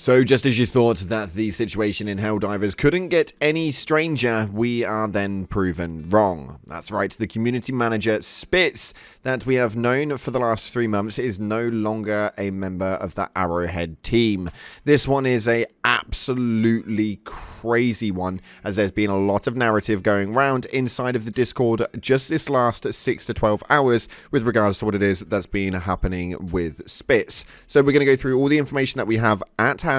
So just as you thought that the situation in Helldivers couldn't get any stranger, we are then proven wrong. That's right, the community manager Spitz, that we have known for the last 3 months, is no longer a member of the Arrowhead team. This one is a absolutely crazy one, as there's been a lot of narrative going around inside of the Discord just this last 6 to 12 hours with regards to what it is that's been happening with Spitz. So we're going to go through all the information that we have at hand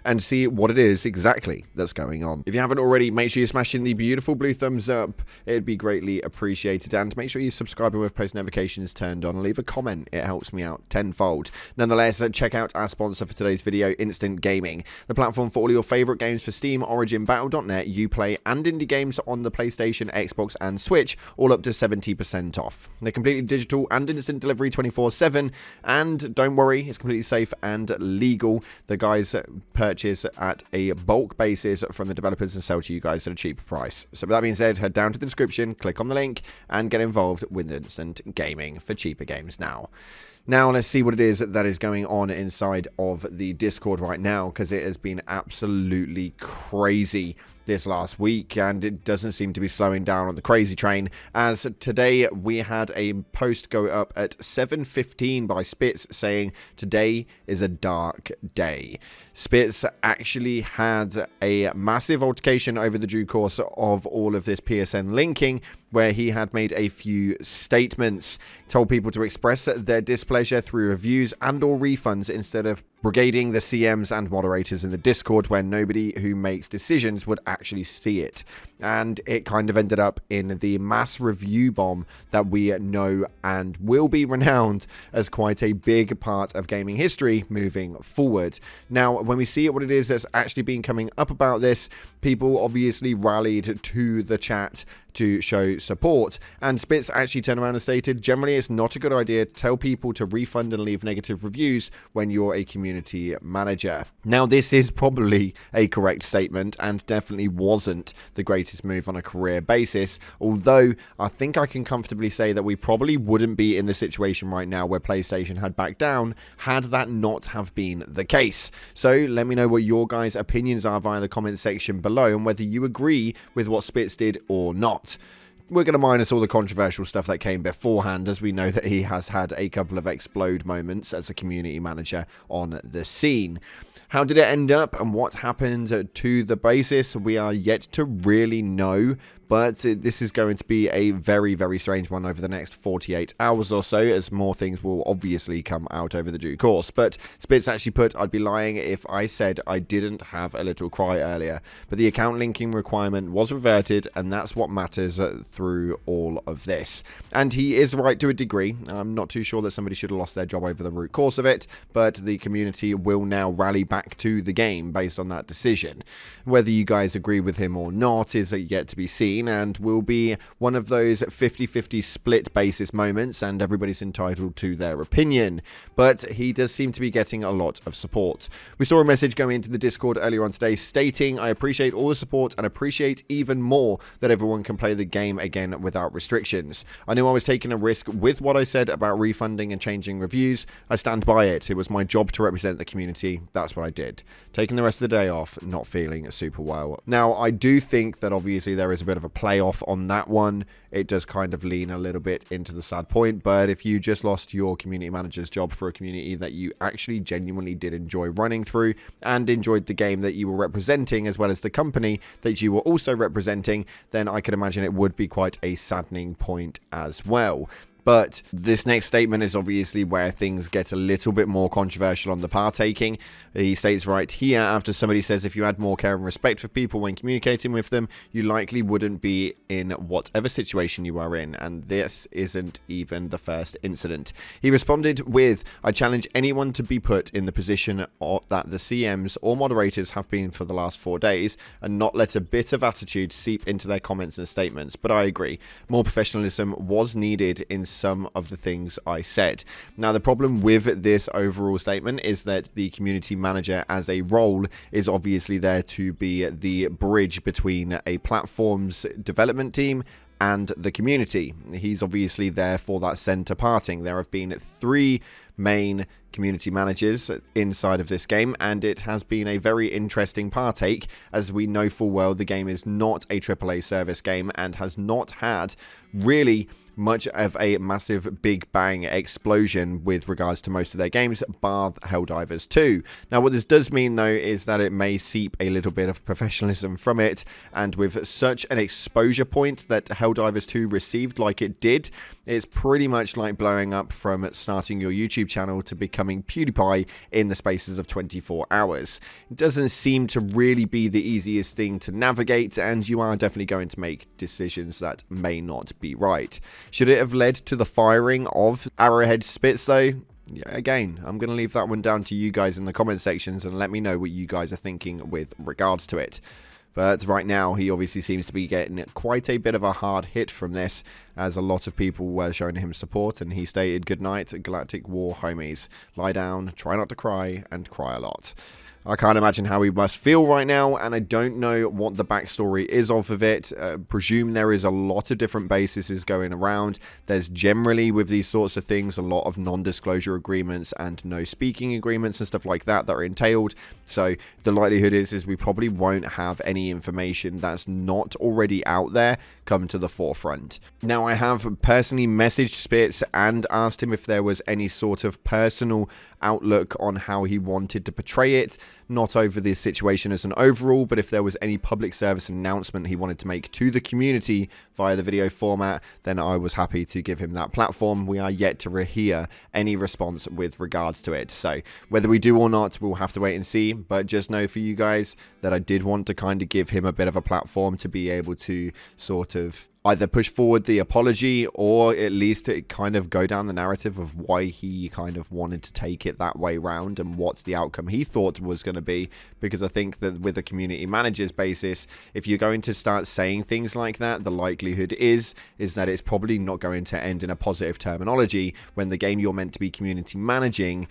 and see what it is exactly that's going on. If you haven't already, make sure you're smashing the beautiful blue thumbs up. It'd be greatly appreciated, and make sure you're subscribing with post notifications turned on and leave a comment. It helps me out tenfold. Nonetheless, check out our sponsor for today's video, Instant Gaming, the platform for all your favorite games for Steam, Origin, Battle.net, Uplay, and indie games on the PlayStation, Xbox, and Switch, all up to 70% off. They're completely digital and instant delivery 24/7, and don't worry, it's completely safe and legal. The guys purchase at a bulk basis from the developers and sell to you guys at a cheaper price. So with that being said, head down to the description, click on the link, and get involved with Instant Gaming for cheaper games now. Now, let's see what it is that is going on inside of the Discord right now, because it has been absolutely crazy this last week, and it doesn't seem to be slowing down on the crazy train, as today we had a post go up at 7:15 by Spitz saying today is a dark day. Spitz actually had a massive altercation over the due course of all of this PSN linking, where he had made a few statements, told people to express their displeasure through reviews and or refunds instead of brigading the CMs and moderators in the Discord, where nobody who makes decisions would actually see it. And it kind of ended up in the mass review bomb that we know and will be renowned as quite a big part of gaming history moving forward. Now, when we see what it is that's actually been coming up about this, people obviously rallied to the chat to show support, and Spitz actually turned around and stated, generally it's not a good idea to tell people to refund and leave negative reviews when you're a community manager. Now, this is probably a correct statement and definitely wasn't the greatest move on a career basis, although I think I can comfortably say that we probably wouldn't be in the situation right now where PlayStation had backed down had that not have been the case. So let me know what your guys' opinions are via the comment section below, and whether you agree with what Spitz did or not. We're going to minus all the controversial stuff that came beforehand, as we know that he has had a couple of explode moments as a community manager on the scene. How did it end up and what happened to the basis? We are yet to really know, but this is going to be a very, very strange one over the next 48 hours or so, as more things will obviously come out over the due course. But Spitz actually put, I'd be lying if I said I didn't have a little cry earlier, but the account linking requirement was reverted, and that's what matters through all of this. And he is right to a degree. I'm not too sure that somebody should have lost their job over the root cause of it, but the community will now rally back to the game based on that decision. Whether you guys agree with him or not is yet to be seen, and will be one of those 50-50 split basis moments, and everybody's entitled to their opinion. But he does seem to be getting a lot of support. We saw a message going into the Discord earlier on today stating, I appreciate all the support and appreciate even more that everyone can play the game again without restrictions. I knew I was taking a risk with what I said about refunding and changing reviews. I stand by it. It was my job to represent the community. That's what I did. Taking the rest of the day off, not feeling super well. Now, I do think that obviously there is a bit of a playoff on that one. It does kind of lean a little bit into the sad point, but if you just lost your community manager's job for a community that you actually genuinely did enjoy running through and enjoyed the game that you were representing, as well as the company that you were also representing, then I can imagine it would be quite a saddening point as well. But this next statement is obviously where things get a little bit more controversial on the partaking. He states right here, after somebody says if you had more care and respect for people when communicating with them, you likely wouldn't be in whatever situation you are in, and this isn't even the first incident. He responded with, I challenge anyone to be put in the position that the CMs or moderators have been for the last 4 days, and not let a bit of attitude seep into their comments and statements. But I agree, more professionalism was needed in some of the things I said. Now, the problem with this overall statement is that the community manager as a role is obviously there to be the bridge between a platform's development team and the community. He's obviously there for that center parting. There have been 3 main community managers inside of this game, and it has been a very interesting partake, as we know full well the game is not a AAA service game and has not had really much of a massive big bang explosion with regards to most of their games, bar Helldivers 2. Now, what this does mean, though, is that it may seep a little bit of professionalism from it, and with such an exposure point that Helldivers 2 received like it did, it's pretty much like blowing up from starting your YouTube channel to becoming PewDiePie in the spaces of 24 hours. It doesn't seem to really be the easiest thing to navigate, and you are definitely going to make decisions that may not be right. Should it have led to the firing of Arrowhead Spitz, though? Yeah, again, I'm going to leave that one down to you guys in the comment sections and let me know what you guys are thinking with regards to it. But right now, he obviously seems to be getting quite a bit of a hard hit from this, as a lot of people were showing him support, and he stated, "Good night, Galactic War homies. Lie down, try not to cry, and cry a lot." I can't imagine how he must feel right now, and I don't know what the backstory is of it. Presume there is a lot of different bases going around. There's generally, with these sorts of things, a lot of non-disclosure agreements and no speaking agreements and stuff like that that are entailed. So the likelihood is we probably won't have any information that's not already out there come to the forefront. Now, I have personally messaged Spitz and asked him if there was any sort of personal outlook on how he wanted to portray it, not over the situation as an overall, but if there was any public service announcement he wanted to make to the community via the video format, then I was happy to give him that platform. We are yet to hear any response with regards to it, so whether we do or not, we'll have to wait and see. But just know for you guys that I did want to kind of give him a bit of a platform to be able to sort of either push forward the apology or at least it kind of go down the narrative of why he kind of wanted to take it that way round and what the outcome he thought was going to be. Because I think that with a community manager's basis, if you're going to start saying things like that, the likelihood is that it's probably not going to end in a positive terminology when the game you're meant to be community managing,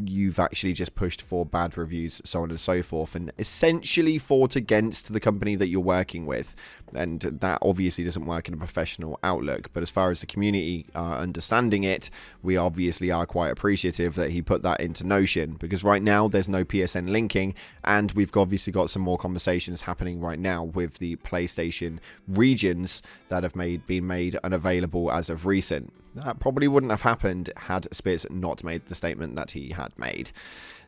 you've actually just pushed for bad reviews, so on and so forth, and essentially fought against the company that you're working with. And that obviously doesn't work in a professional outlook. But as far as the community understanding it, we obviously are quite appreciative that he put that into Notion, because right now there's no PSN linking, and we've obviously got some more conversations happening right now with the PlayStation regions that have been made unavailable as of recent. That probably wouldn't have happened had Spitz not made the statement that he had made.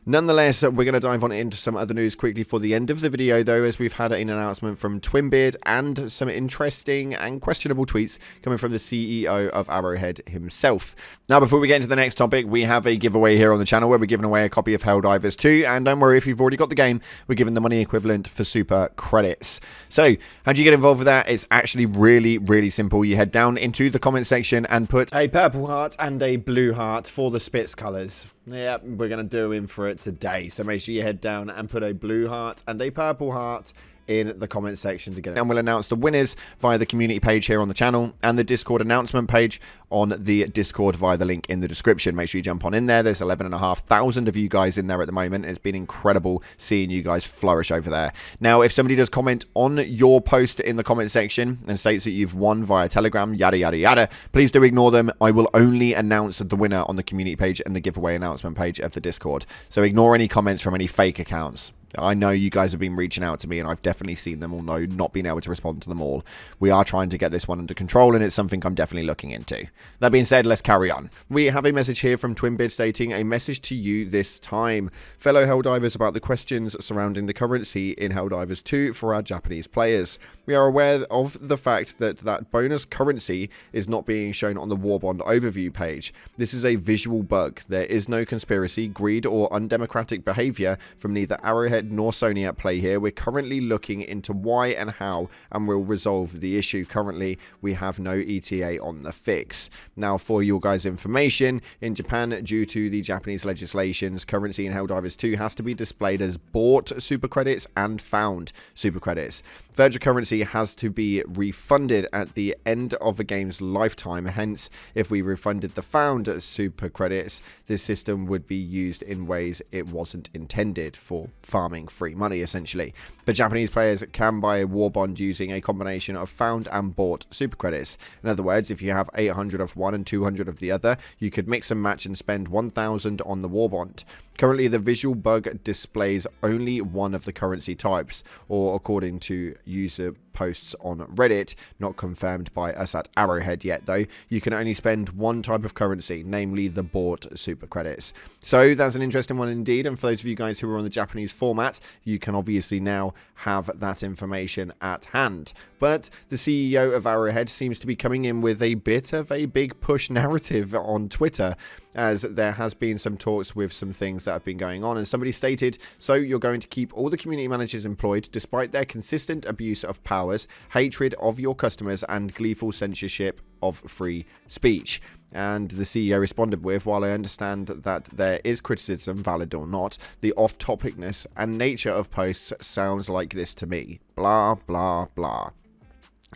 Nonetheless, we're going to dive on into some other news quickly for the end of the video, though, as we've had an announcement from Twinbeard and some interesting and questionable tweets coming from the CEO of Arrowhead himself. Now, before we get into the next topic, we have a giveaway here on the channel where we're giving away a copy of Helldivers 2, and don't worry if you've already got the game, we're giving the money equivalent for super credits. So, how do you get involved with that? It's actually really, really simple. You head down into the comment section and put a purple heart and a blue heart for the Spitz colours. Yeah, we're going to do him for it today. So make sure you head down and put a blue heart and a purple heart in the comment section to get it. And we'll announce the winners via the community page here on the channel and the Discord announcement page on the Discord via the link in the description. Make sure you jump on in there. There's 11,500 of you guys in there at the moment. It's been incredible seeing you guys flourish over there. Now, if somebody does comment on your post in the comment section and states that you've won via Telegram, yada, yada, yada, please do ignore them. I will only announce the winner on the community page and the giveaway announcement page of the Discord. So ignore any comments from any fake accounts. I know you guys have been reaching out to me, and I've definitely seen them, although not being able to respond to them all. We are trying to get this one under control, and it's something I'm definitely looking into. That being said, let's carry on. We have a message here from Twinbeard stating, "A message to you this time. Fellow Helldivers, about the questions surrounding the currency in Helldivers 2 for our Japanese players. We are aware of the fact that bonus currency is not being shown on the Warbond overview page. This is a visual bug. There is no conspiracy, greed, or undemocratic behavior from neither Arrowhead nor Sony at play here. We're currently looking into why and how, and we'll resolve the issue. Currently, we have no ETA on the fix." Now, for your guys' information, in Japan, due to the Japanese legislations, currency in Helldivers 2 has to be displayed as bought super credits and found super credits. Virtual currency has to be refunded at the end of the game's lifetime. Hence, if we refunded the found super credits, this system would be used in ways it wasn't intended for farming farming free money, essentially. But Japanese players can buy a war bond using a combination of found and bought super credits. In other words, if you have 800 of one and 200 of the other, you could mix and match and spend 1,000 on the war bond. Currently, the visual bug displays only one of the currency types, or according to user posts on Reddit, not confirmed by us at Arrowhead yet though, you can only spend one type of currency, namely the bought super credits. So that's an interesting one indeed, and for those of you guys who are on the Japanese format, you can obviously now have that information at hand. But the CEO of Arrowhead seems to be coming in with a bit of a big push narrative on Twitter, as there has been some talks with some things that have been going on, and somebody stated, so you're going to keep all the community managers employed despite their consistent abuse of powers, hatred of your customers, and gleeful censorship of free speech. And the CEO responded with, while I understand that there is criticism, valid or not, the off-topicness and nature of posts sounds like this to me. Blah, blah, blah.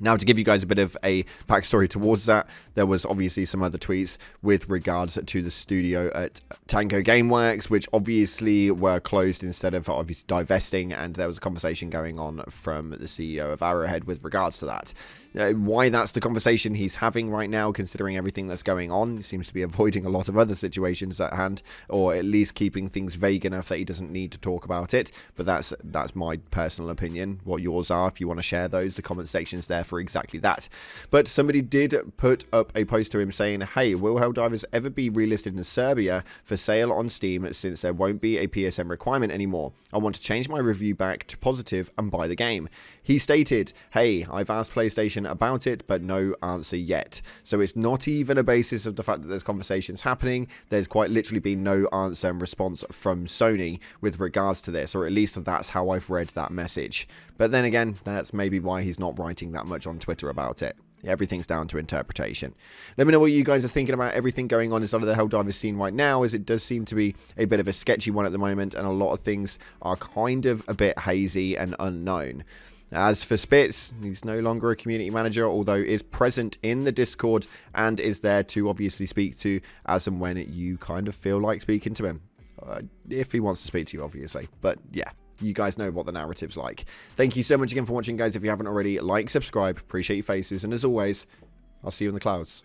Now, to give you guys a bit of a backstory towards that, there was obviously some other tweets with regards to the studio at Tango Gameworks, which obviously were closed instead of obviously divesting, and there was a conversation going on from the CEO of Arrowhead with regards to that. Why that's the conversation he's having right now, considering everything that's going on, he seems to be avoiding a lot of other situations at hand, or at least keeping things vague enough that he doesn't need to talk about it. But that's my personal opinion. What yours are, if you want to share those, the comment section's there for exactly that. But somebody did put up a post to him saying, hey, will Helldivers ever be relisted in Serbia for sale on Steam, since there won't be a PSN requirement anymore? I want to change my review back to positive and buy the game. He stated, hey, I've asked PlayStation about it, but no answer yet. So it's not even a basis of the fact that there's conversations happening. There's quite literally been no answer and response from Sony with regards to this, or at least that's how I've read that message. But then again, that's maybe why he's not writing that much on Twitter about it. Everything's down to interpretation. Let me know what you guys are thinking about everything going on inside of the Helldivers scene right now, as it does seem to be a bit of a sketchy one at the moment, and a lot of things are kind of a bit hazy and unknown. As for Spitz, he's no longer a community manager, although is present in the Discord and is there to obviously speak to as and when you kind of feel like speaking to him. If he wants to speak to you, obviously. But yeah, you guys know what the narrative's like. Thank you so much again for watching, guys. If you haven't already, like, subscribe. Appreciate your faces. And as always, I'll see you in the clouds.